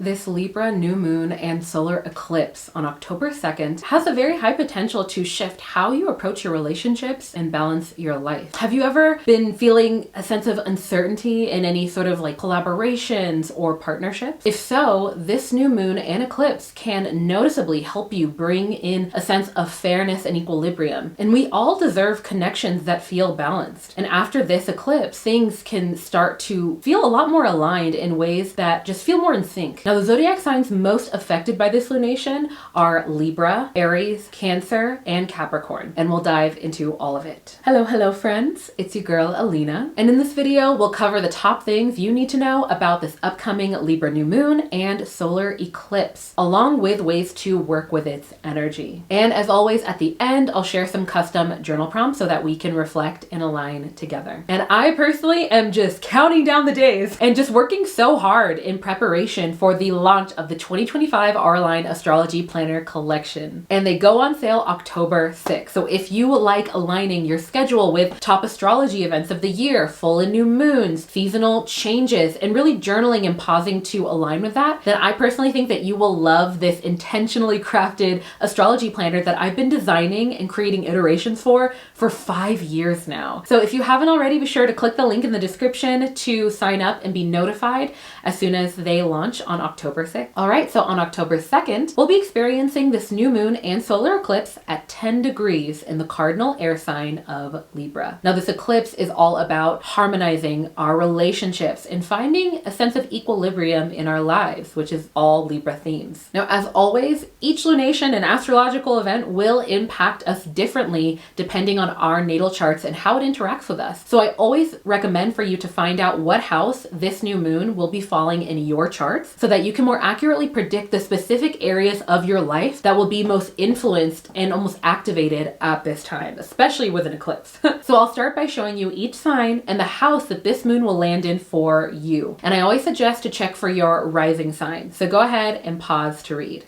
This Libra new moon and solar eclipse on October 2nd has a very high potential to shift how you approach your relationships and balance your life. Have you ever been feeling a sense of uncertainty in any sort of collaborations or partnerships? If so, this new moon and eclipse can noticeably help you bring in a sense of fairness and equilibrium. And we all deserve connections that feel balanced. And after this eclipse, things can start to feel a lot more aligned in ways that just feel more in sync. Now, the zodiac signs most affected by this lunation are Libra, Aries, Cancer, and Capricorn, and we'll dive into all of it. Hello friends, it's your girl Alina, and in this video we'll cover the top things you need to know about this upcoming Libra new moon and solar eclipse, along with ways to work with its energy. And as always, at the end I'll share some custom journal prompts so that we can reflect and align together. And I personally am just counting down the days and just working so hard in preparation for the launch of the 2025 Our-Line Astrology Planner Collection. And they go on sale October 6th. So if you like aligning your schedule with top astrology events of the year, full and new moons, seasonal changes, and really journaling and pausing to align with that, then I personally think that you will love this intentionally crafted astrology planner that I've been designing and creating iterations for 5 years now. So if you haven't already, be sure to click the link in the description to sign up and be notified as soon as they launch on October 6th. All right, so on October 2nd, we'll be experiencing this new moon and solar eclipse at 10 degrees in the cardinal air sign of Libra. Now, this eclipse is all about harmonizing our relationships and finding a sense of equilibrium in our lives, which is all Libra themes. Now, as always, each lunation and astrological event will impact us differently depending on our natal charts and how it interacts with us. So I always recommend for you to find out what house this new moon will be falling in your charts so that you can more accurately predict the specific areas of your life that will be most influenced and almost activated at this time, especially with an eclipse. So I'll start by showing you each sign and the house that this moon will land in for you. And I always suggest to check for your rising sign. So go ahead and pause to read.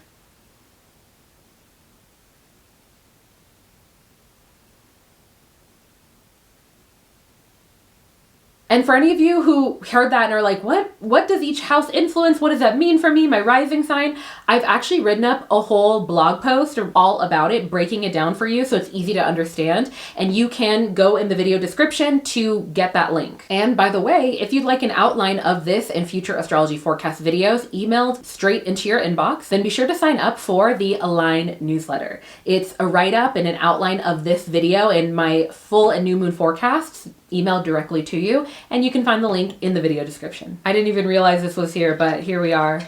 And for any of you who heard that and are like, what does each house influence? What does that mean for me, my rising sign? I've actually written up a whole blog post all about it, breaking it down for you so it's easy to understand. And you can go in the video description to get that link. And by the way, if you'd like an outline of this and future astrology forecast videos emailed straight into your inbox, then be sure to sign up for the Align newsletter. It's a write-up and an outline of this video and my full and new moon forecasts emailed directly to you, and you can find the link in the video description. I didn't even realize this was here, but here we are.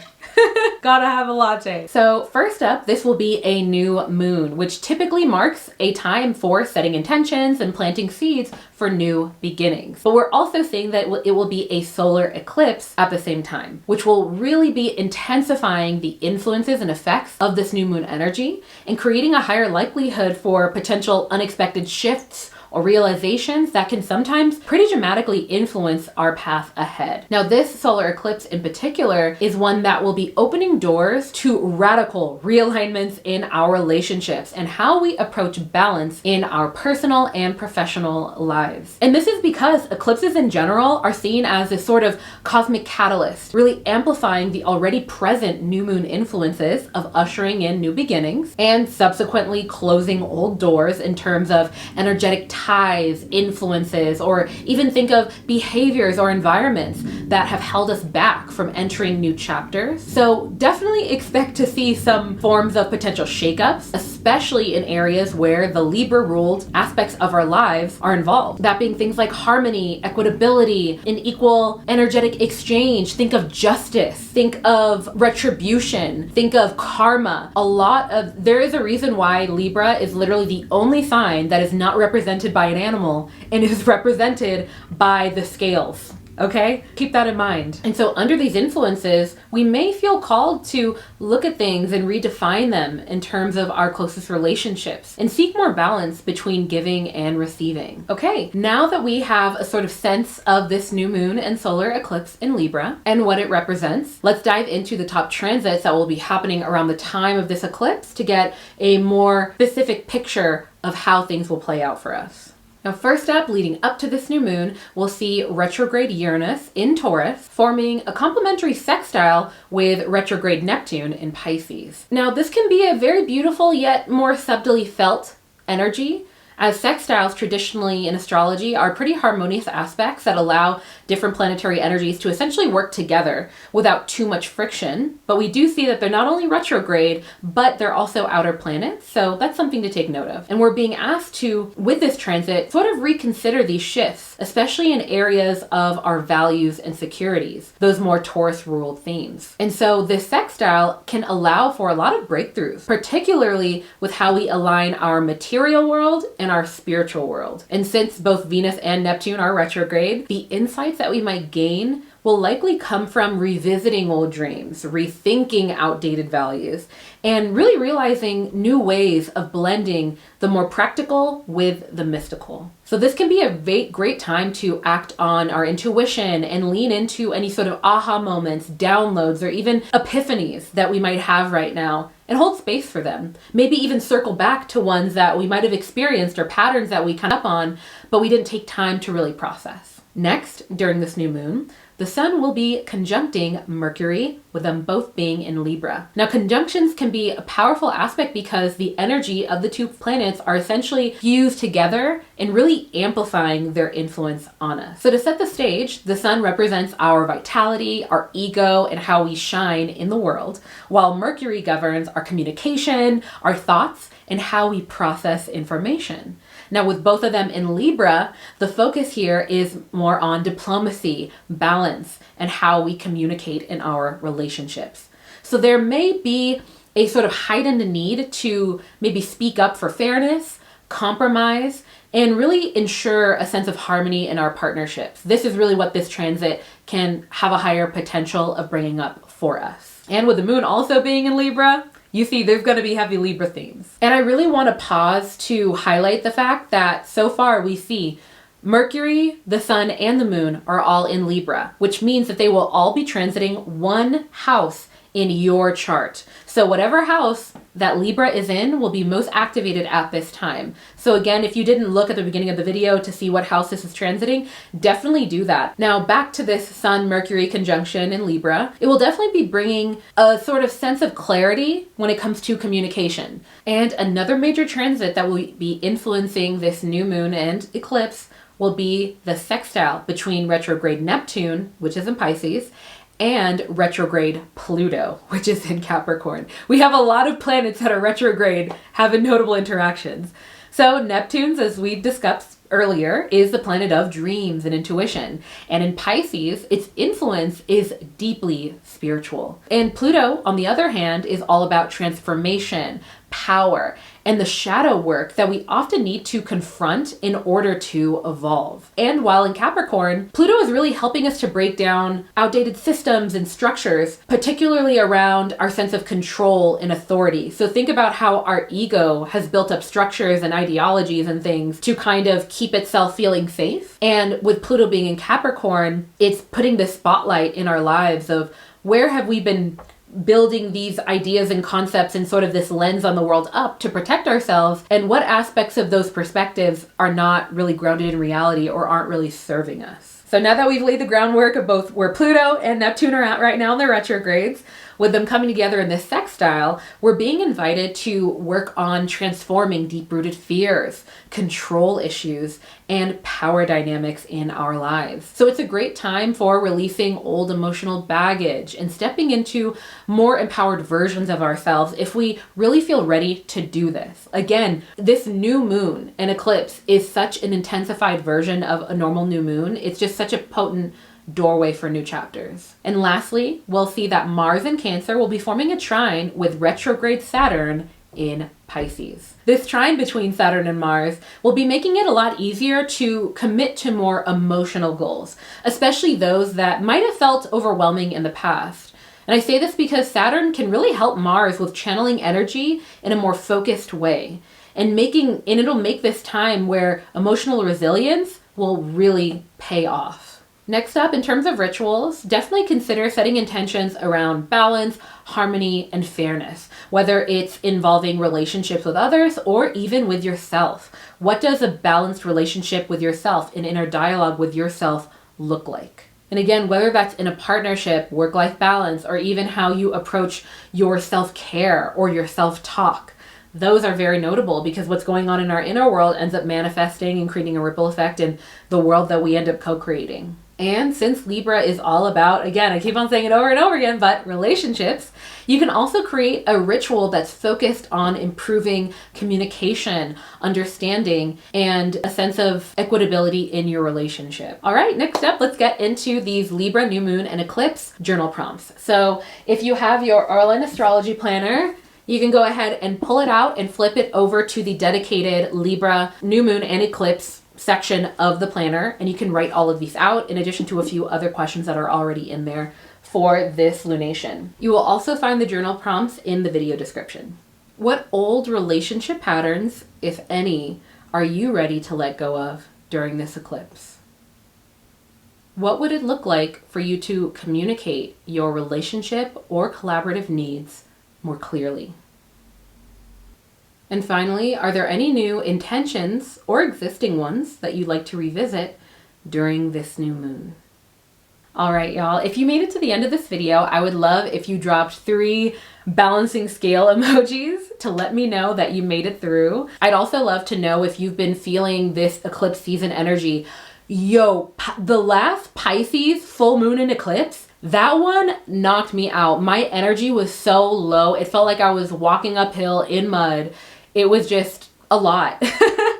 Gotta have a latte. So first up, this will be a new moon, which typically marks a time for setting intentions and planting seeds for new beginnings. But we're also seeing that it will be a solar eclipse at the same time, which will really be intensifying the influences and effects of this new moon energy and creating a higher likelihood for potential unexpected shifts or realizations that can sometimes pretty dramatically influence our path ahead. Now, this solar eclipse in particular is one that will be opening doors to radical realignments in our relationships and how we approach balance in our personal and professional lives. And this is because eclipses in general are seen as a sort of cosmic catalyst, really amplifying the already present new moon influences of ushering in new beginnings and subsequently closing old doors in terms of energetic ties, influences, or even think of behaviors or environments that have held us back from entering new chapters. So definitely expect to see some forms of potential shakeups, especially in areas where the Libra-ruled aspects of our lives are involved. That being things like harmony, equitability, an equal energetic exchange. Think of justice, think of retribution, think of karma. There is a reason why Libra is literally the only sign that is not represented by an animal and is represented by the scales. Okay? Keep that in mind. And so under these influences, we may feel called to look at things and redefine them in terms of our closest relationships and seek more balance between giving and receiving. Okay, now that we have a sort of sense of this new moon and solar eclipse in Libra and what it represents, let's dive into the top transits that will be happening around the time of this eclipse to get a more specific picture of how things will play out for us. Now, first up, leading up to this new moon, we'll see retrograde Uranus in Taurus, forming a complementary sextile with retrograde Neptune in Pisces. Now, this can be a very beautiful yet more subtly felt energy, as sextiles traditionally in astrology are pretty harmonious aspects that allow different planetary energies to essentially work together without too much friction. But we do see that they're not only retrograde, but they're also outer planets. So that's something to take note of. And we're being asked to, with this transit, sort of reconsider these shifts, especially in areas of our values and securities, those more Taurus-ruled themes. And so this sextile can allow for a lot of breakthroughs, particularly with how we align our material world and our spiritual world. And since both Venus and Neptune are retrograde, the insights that we might gain will likely come from revisiting old dreams, rethinking outdated values, and really realizing new ways of blending the more practical with the mystical. So this can be a great time to act on our intuition and lean into any sort of aha moments, downloads, or even epiphanies that we might have right now, and hold space for them. Maybe even circle back to ones that we might have experienced or patterns that we come up on, but we didn't take time to really process. Next, during this new moon, the sun will be conjuncting Mercury, with them both being in Libra. Now, conjunctions can be a powerful aspect because the energy of the two planets are essentially fused together and really amplifying their influence on us. So to set the stage, the sun represents our vitality, our ego, and how we shine in the world, while Mercury governs our communication, our thoughts, and how we process information. Now, with both of them in Libra, the focus here is more on diplomacy, balance, and how we communicate in our relationships. So there may be a sort of heightened need to maybe speak up for fairness, compromise, and really ensure a sense of harmony in our partnerships. This is really what this transit can have a higher potential of bringing up for us. And with the moon also being in Libra, you see there's going to be heavy Libra themes. And I really want to pause to highlight the fact that so far we see Mercury, the sun, and the moon are all in Libra, which means that they will all be transiting one house in your chart. So whatever house that Libra is in will be most activated at this time. So again, if you didn't look at the beginning of the video to see what house this is transiting, definitely do that. Now back to this Sun-Mercury conjunction in Libra, it will definitely be bringing a sort of sense of clarity when it comes to communication. And another major transit that will be influencing this new moon and eclipse will be the sextile between retrograde Neptune, which is in Pisces, and retrograde Pluto, which is in Capricorn. We have a lot of planets that are retrograde having notable interactions. So Neptune's, as we discussed earlier, is the planet of dreams and intuition. And in Pisces, its influence is deeply spiritual. And Pluto, on the other hand, is all about transformation, power, and the shadow work that we often need to confront in order to evolve. And while in Capricorn, Pluto is really helping us to break down outdated systems and structures, particularly around our sense of control and authority. So think about how our ego has built up structures and ideologies and things to kind of keep itself feeling safe. And with Pluto being in Capricorn, it's putting the spotlight in our lives of where have we been building these ideas and concepts and sort of this lens on the world up to protect ourselves, and what aspects of those perspectives are not really grounded in reality or aren't really serving us. So now that we've laid the groundwork of both where Pluto and Neptune are at right now in their retrogrades, with them coming together in this sextile, we're being invited to work on transforming deep-rooted fears, control issues, and power dynamics in our lives. So it's a great time for releasing old emotional baggage and stepping into more empowered versions of ourselves if we really feel ready to do this. Again, this new moon and eclipse is such an intensified version of a normal new moon. It's just such a potent doorway for new chapters. And lastly, we'll see that Mars in Cancer will be forming a trine with retrograde Saturn in Pisces. This trine between Saturn and Mars will be making it a lot easier to commit to more emotional goals, especially those that might have felt overwhelming in the past. And I say this because Saturn can really help Mars with channeling energy in a more focused way, and it'll make this time where emotional resilience will really pay off. Next up, in terms of rituals, definitely consider setting intentions around balance, harmony, and fairness, whether it's involving relationships with others or even with yourself. What does a balanced relationship with yourself, an inner dialogue with yourself, look like? And again, whether that's in a partnership, work-life balance, or even how you approach your self-care or your self-talk, those are very notable because what's going on in our inner world ends up manifesting and creating a ripple effect in the world that we end up co-creating. And since Libra is all about, again, I keep on saying it over and over again, but relationships, you can also create a ritual that's focused on improving communication, understanding, and a sense of equitability in your relationship. All right, next up, let's get into these Libra New Moon and Eclipse journal prompts. So if you have your online astrology planner, you can go ahead and pull it out and flip it over to the dedicated Libra New Moon and Eclipse section of the planner, and you can write all of these out in addition to a few other questions that are already in there for this lunation. You will also find the journal prompts in the video description. What old relationship patterns, if any, are you ready to let go of during this eclipse? What would it look like for you to communicate your relationship or collaborative needs more clearly? And finally, are there any new intentions or existing ones that you'd like to revisit during this new moon? All right, y'all, if you made it to the end of this video, I would love if you dropped 3 balancing scale emojis to let me know that you made it through. I'd also love to know if you've been feeling this eclipse season energy. Yo, the last Pisces full moon and eclipse, that one knocked me out. My energy was so low. It felt like I was walking uphill in mud. It was just a lot.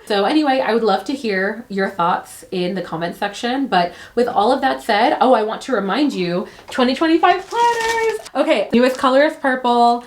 So anyway, I would love to hear your thoughts in the comment section. But with all of that said, oh, I want to remind you, 2025 planners. Okay, newest color is purple.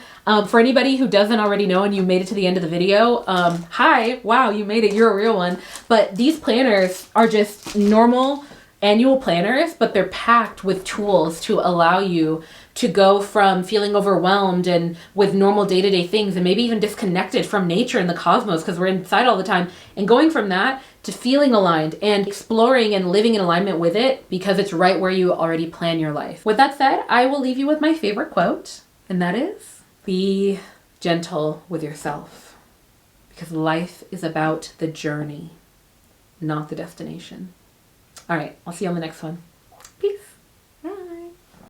For anybody who doesn't already know and you made it to the end of the video, hi, wow, you made it, you're a real one. But these planners are just normal annual planners, but they're packed with tools to allow you to go from feeling overwhelmed and with normal day-to-day things and maybe even disconnected from nature and the cosmos because we're inside all the time, and going from that to feeling aligned and exploring and living in alignment with it because it's right where you already plan your life. With that said, I will leave you with my favorite quote, and that is, be gentle with yourself because life is about the journey, not the destination. All right, I'll see you on the next one.